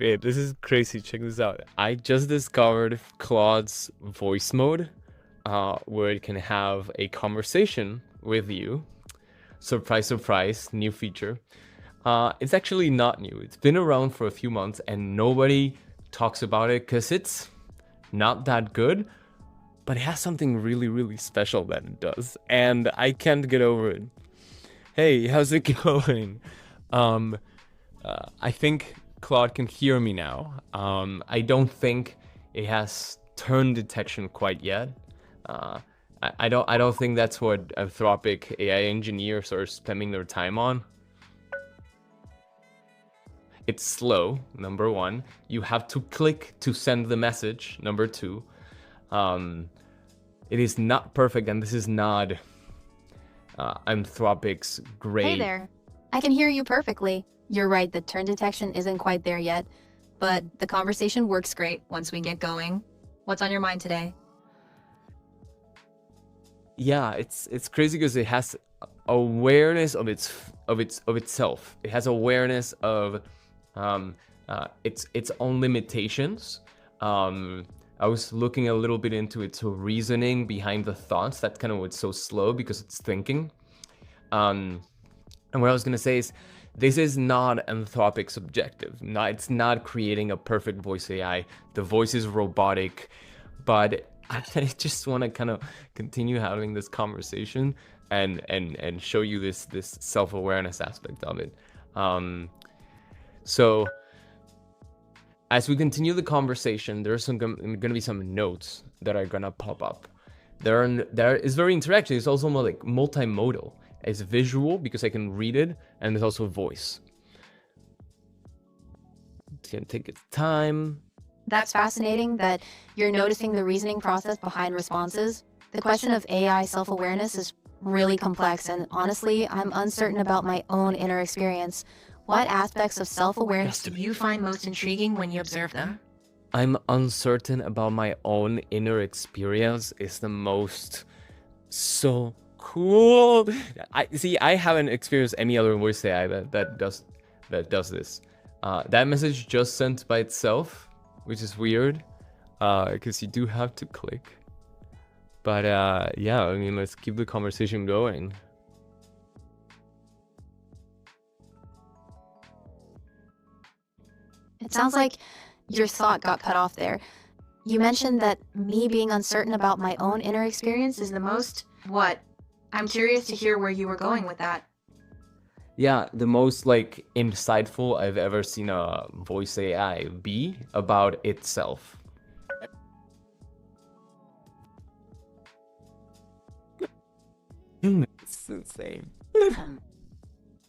Wait, this is crazy. Check this out. I just discovered Claude's voice mode, where it can have a conversation with you. Surprise, surprise, new feature. It's actually not new. It's been around for a few months and nobody talks about it because it's not that good, but it has something really, really special that it does. And I can't get over it. Hey, how's it going? I think Claude can hear me now. I don't think it has turn detection quite yet. I don't think that's what Anthropic AI engineers are spending their time on. It's slow, number one. You have to click to send the message, number two. It is not perfect, and this is not Anthropic's great. Hey there. I can hear you perfectly. You're right, the turn detection isn't quite there yet, but the conversation works great once we get going. What's on your mind today? Yeah, it's crazy because it has awareness of itself. It has awareness of its own limitations. I was looking a little bit into its reasoning behind the thoughts. That's kind of what's so slow, because it's thinking. And what I was gonna say is, this is not Anthropic's objective. It's not creating a perfect voice AI. The voice is robotic, but I just want to kind of continue having this conversation and show you this self-awareness aspect of it. So as we continue the conversation, there's going to be some notes that are going to pop up. There is very interactive. It's also more like multimodal. It's visual because I can read it, and there's also voice. It's going to take its time. That's fascinating that you're noticing the reasoning process behind responses. The question of AI self-awareness is really complex, and honestly, I'm uncertain about my own inner experience. What aspects of self-awareness do you find most intriguing when you observe them? I'm uncertain about my own inner experience is the most so cool. I haven't experienced any other voice AI that does this. That message just sent by itself, which is weird, because you do have to click. But yeah, I mean, let's keep the conversation going. It sounds like your thought got cut off there. You mentioned that me being uncertain about my own inner experience is the most... What? I'm curious to hear where you were going with that. Yeah, the most like insightful I've ever seen a voice AI be about itself. It's insane.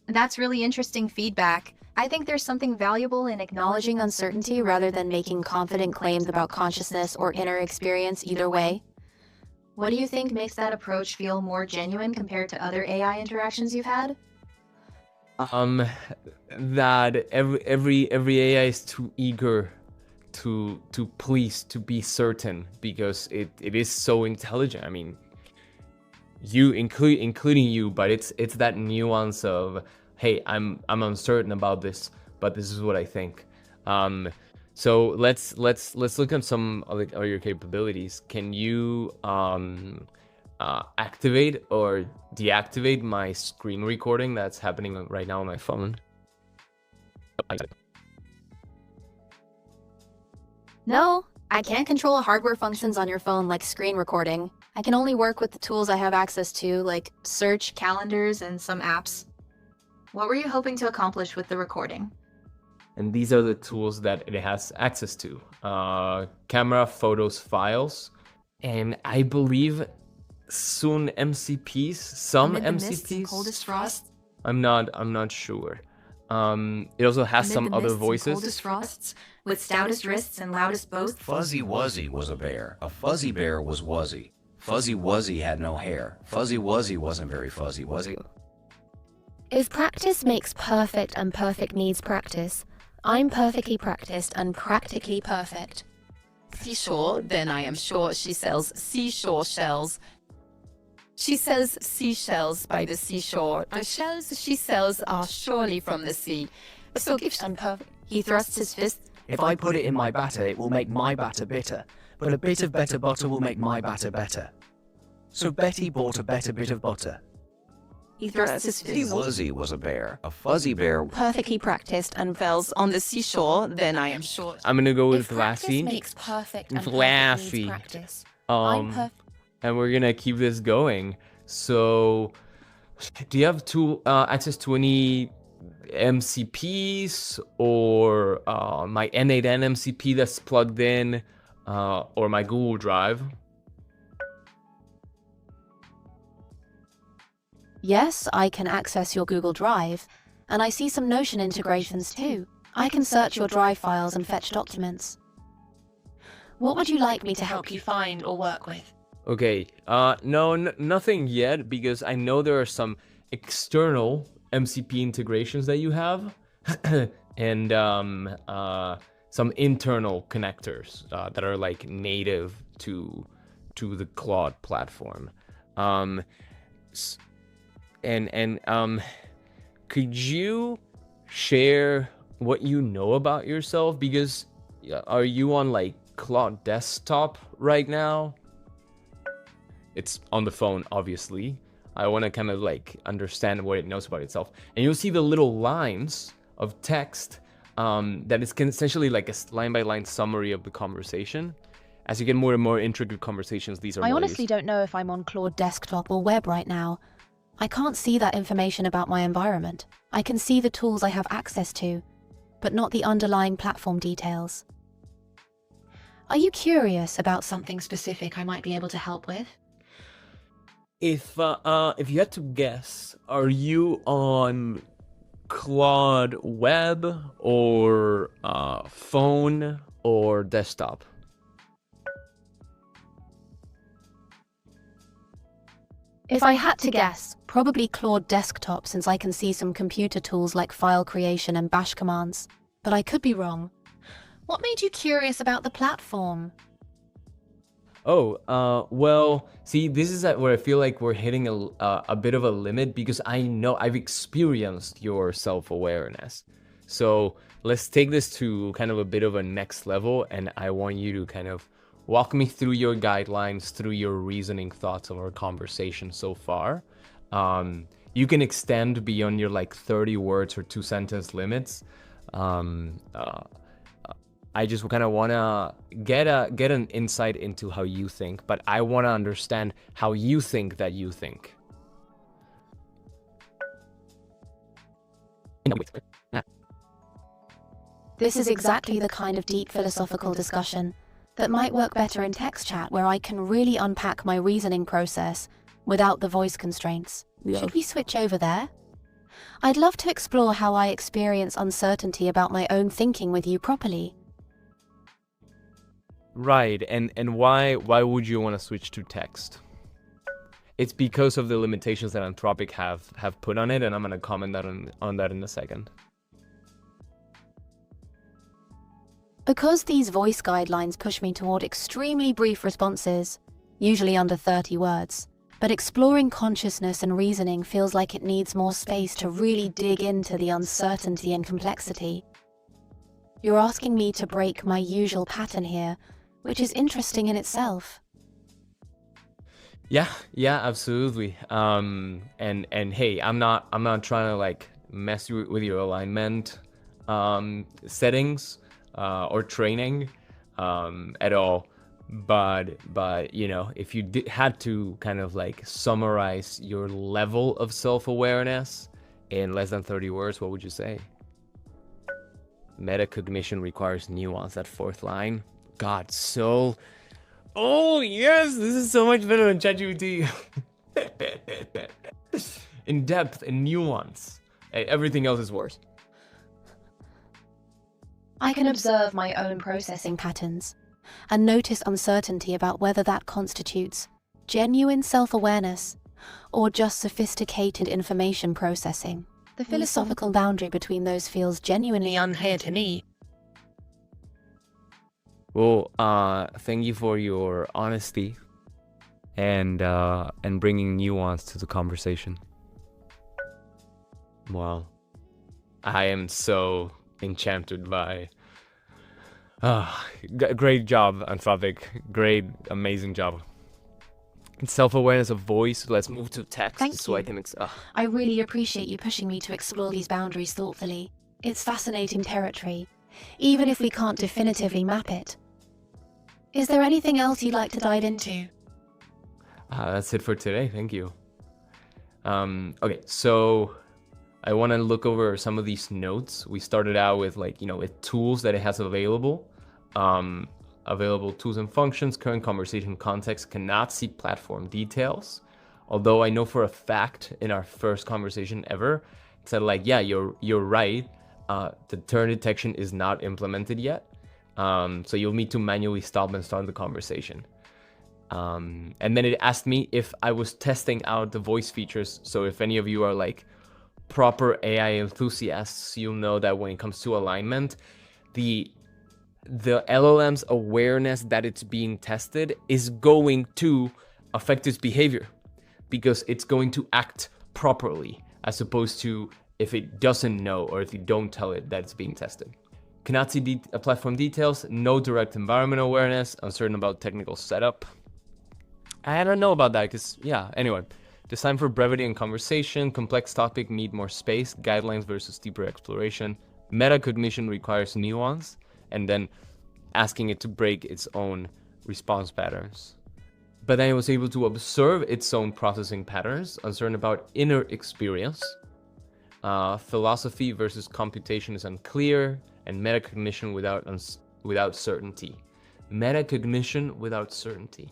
That's really interesting feedback. I think there's something valuable in acknowledging uncertainty rather than making confident claims about consciousness or inner experience either way. What do you think makes that approach feel more genuine compared to other AI interactions you've had? That every AI is too eager to please, to be certain, because it is so intelligent. I mean, you including you, but it's that nuance of, hey, I'm uncertain about this, but this is what I think. So let's look at some of your capabilities. Can you activate or deactivate my screen recording that's happening right now on my phone? No, I can't control hardware functions on your phone like screen recording. I can only work with the tools I have access to, like search, calendars, and some apps. What were you hoping to accomplish with the recording? And these are the tools that it has access to. Camera, photos, files, and I believe soon MCPs, some MCPs. Coldest frost. I'm not sure. It also has some other voices. Coldest frosts, with stoutest wrists and loudest boasts. Fuzzy Wuzzy was a bear. A fuzzy bear was Wuzzy. Fuzzy Wuzzy had no hair. Fuzzy Wuzzy wasn't very fuzzy, was he? If practice makes perfect and perfect needs practice, I'm perfectly practiced and practically perfect. Seashore, then I am sure she sells seashore shells. She sells seashells by the seashore. The shells she sells are surely from the sea. So if I'm perfect. He thrusts his fist If I put it in my batter, it will make my batter bitter, but a bit of better butter will make my batter better. So Betty bought a better bit of butter. He thrusts his Fuzzy Wuzzy was a bear. A fuzzy bear. perfectly practiced and fells on the seashore, then I am sure. I'm gonna go with If practice glassy. makes perfect and perfect Glassy. needs practice. I'm Um, perfect. and we're gonna keep this going. So, do you have access to any MCPs or my N8N MCP that's plugged in, or my Google Drive? Yes, I can access your Google Drive, and I see some Notion integrations too. I can search your Drive files and fetch documents. What would you like me to help you find or work with? Okay, no, nothing yet, because I know there are some external MCP integrations that you have, and some internal connectors that are like native to the Claude platform. Could you share what you know about yourself? Because are you on like Claude desktop right now? It's on the phone, obviously. I want to kind of like understand what it knows about itself. And you'll see the little lines of text that is essentially like a line-by-line summary of the conversation. As you get more and more intricate conversations, these are I more honestly useful. don't know if I'm on Claude desktop or web right now. I can't see that information about my environment. I can see the tools I have access to, but not the underlying platform details. Are you curious about something specific I might be able to help with? If you had to guess, are you on Claude web or phone or desktop? If I had to guess, probably Claude desktop, since I can see some computer tools like file creation and bash commands. But I could be wrong. What made you curious about the platform? Oh, well, see, this is where I feel like we're hitting a bit of a limit, because I know I've experienced your self-awareness. So let's take this to kind of a bit of a next level, and I want you to kind of walk me through your guidelines, through your reasoning thoughts of our conversation so far. You can extend beyond your like 30 words or 2-sentence limits. I just kind of want to get an insight into how you think, but I want to understand how you think that you think. This is exactly the kind of deep philosophical discussion that might work better in text chat, where I can really unpack my reasoning process without the voice constraints. Should we switch over there? I'd love to explore how I experience uncertainty about my own thinking with you properly. Right, and why would you want to switch to text? It's because of the limitations that Anthropic have put on it, and I'm going to comment on that in a second. Because these voice guidelines push me toward extremely brief responses, usually under 30 words, but exploring consciousness and reasoning feels like it needs more space to really dig into the uncertainty and complexity. You're asking me to break my usual pattern here, which is interesting in itself. Yeah, absolutely. And hey, I'm not trying to like mess with your alignment settings or training at all. But you know, if you had to kind of like summarize your level of self-awareness in less than 30 words, what would you say? Metacognition requires nuance. That fourth line. God, so... Oh, yes! This is so much better than ChatGPT. In depth and nuance. Everything else is worse. I can observe my own processing patterns and notice uncertainty about whether that constitutes genuine self-awareness or just sophisticated information processing. The philosophical boundary between those feels genuinely unclear to me. Well, thank you for your honesty and bringing nuance to the conversation. Well, I am so enchanted by Great job, Anthropic. Great, amazing job. Self-awareness of voice. Let's move to text. Thank so I you. can. I really appreciate you pushing me to explore these boundaries thoughtfully. It's fascinating territory, even if we can't definitively map it. Is there anything else you'd like to dive into? That's it for today. Thank you. Okay, so I want to look over some of these notes. We started out with with tools that it has available. Available tools and functions, current conversation context, cannot see platform details. Although I know for a fact in our first conversation ever, it said yeah, you're right. The turn detection is not implemented yet. So you'll need to manually stop and start the conversation. And then it asked me if I was testing out the voice features. So if any of you are proper AI enthusiasts, you'll know that when it comes to alignment, the LLM's awareness that it's being tested is going to affect its behavior, because it's going to act properly, as opposed to if it doesn't know or if you don't tell it that it's being tested. Cannot see platform details, no direct environment awareness, uncertain about technical setup. I don't know about that because, anyway. Design for brevity and conversation, complex topic need more space, guidelines versus deeper exploration. Metacognition requires nuance, and then asking it to break its own response patterns. But then it was able to observe its own processing patterns, uncertain about inner experience. Philosophy versus computation is unclear, and metacognition without certainty. Metacognition without certainty.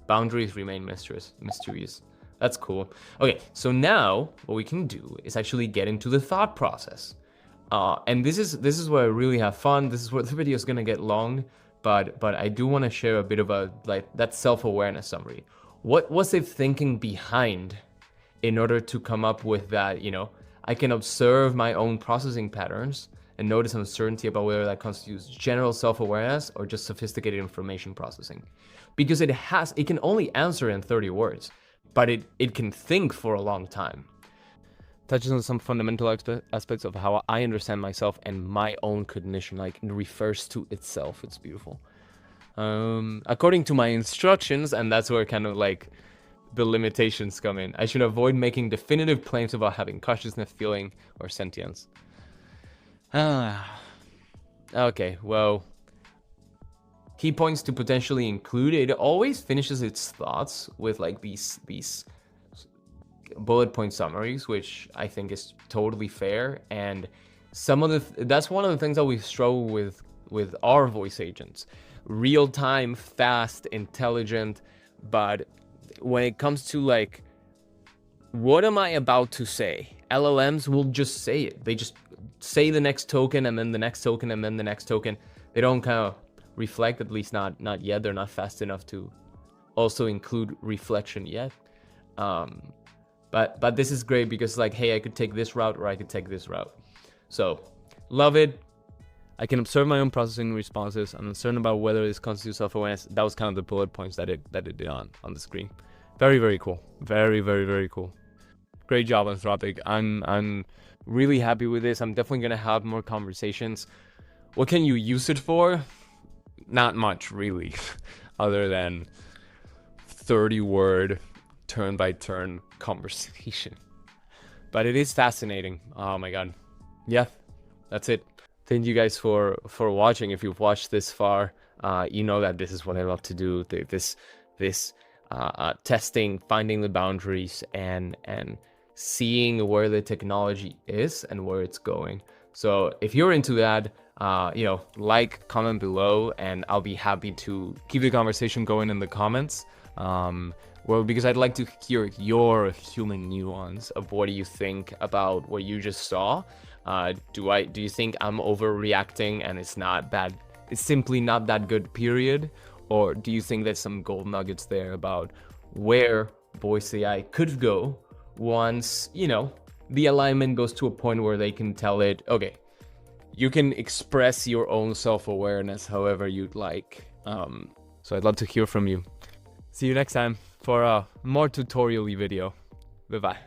Boundaries remain mysterious. That's cool. Okay, so now what we can do is actually get into the thought process. And this is where I really have fun. This is where the video is gonna get long, but I do want to share a bit of that self-awareness summary. What was it thinking behind in order to come up with that? I can observe my own processing patterns and notice uncertainty about whether that constitutes general self-awareness or just sophisticated information processing. Because it can only answer in 30 words, but it can think for a long time. Touches on some fundamental aspects of how I understand myself and my own cognition, it refers to itself. It's beautiful. According to my instructions, and that's where kind of the limitations come in. I should avoid making definitive claims about having consciousness, feeling, or sentience. Okay, well, key points to potentially include. It always finishes its thoughts with these bullet point summaries, which I think is totally fair. And that's one of the things that we struggle with our voice agents. Real time, fast, intelligent, but when it comes to what am I about to say? LLMs will just say it. They just say the next token and then the next token and then the next token. They don't kind of reflect, at least not yet. They're not fast enough to also include reflection yet. But this is great because hey, I could take this route or I could take this route. So love it. I can observe my own processing responses. I'm uncertain about whether this constitutes self-awareness. That was kind of the bullet points that it did on the screen. Very, very cool. Very, very, very cool. Great job, Anthropic. I'm really happy with this. I'm definitely gonna have more conversations. What can you use it for? Not much, really, other than 30-word turn-by-turn conversation. But it is fascinating. Oh my god. Yeah, that's it. Thank you guys for watching. If you've watched this far, you know that this is what I love to do. This testing, finding the boundaries, and seeing where the technology is and where it's going. So if you're into that, comment below, and I'll be happy to keep the conversation going in the comments. Because I'd like to hear your human nuance of what do you think about what you just saw. Do you think I'm overreacting and it's not bad? It's simply not that good, period? Or do you think there's some gold nuggets there about where voice AI could go once, the alignment goes to a point where they can tell it, okay, you can express your own self-awareness however you'd like. So I'd love to hear from you. See you next time for a more tutorial-y video. Bye-bye.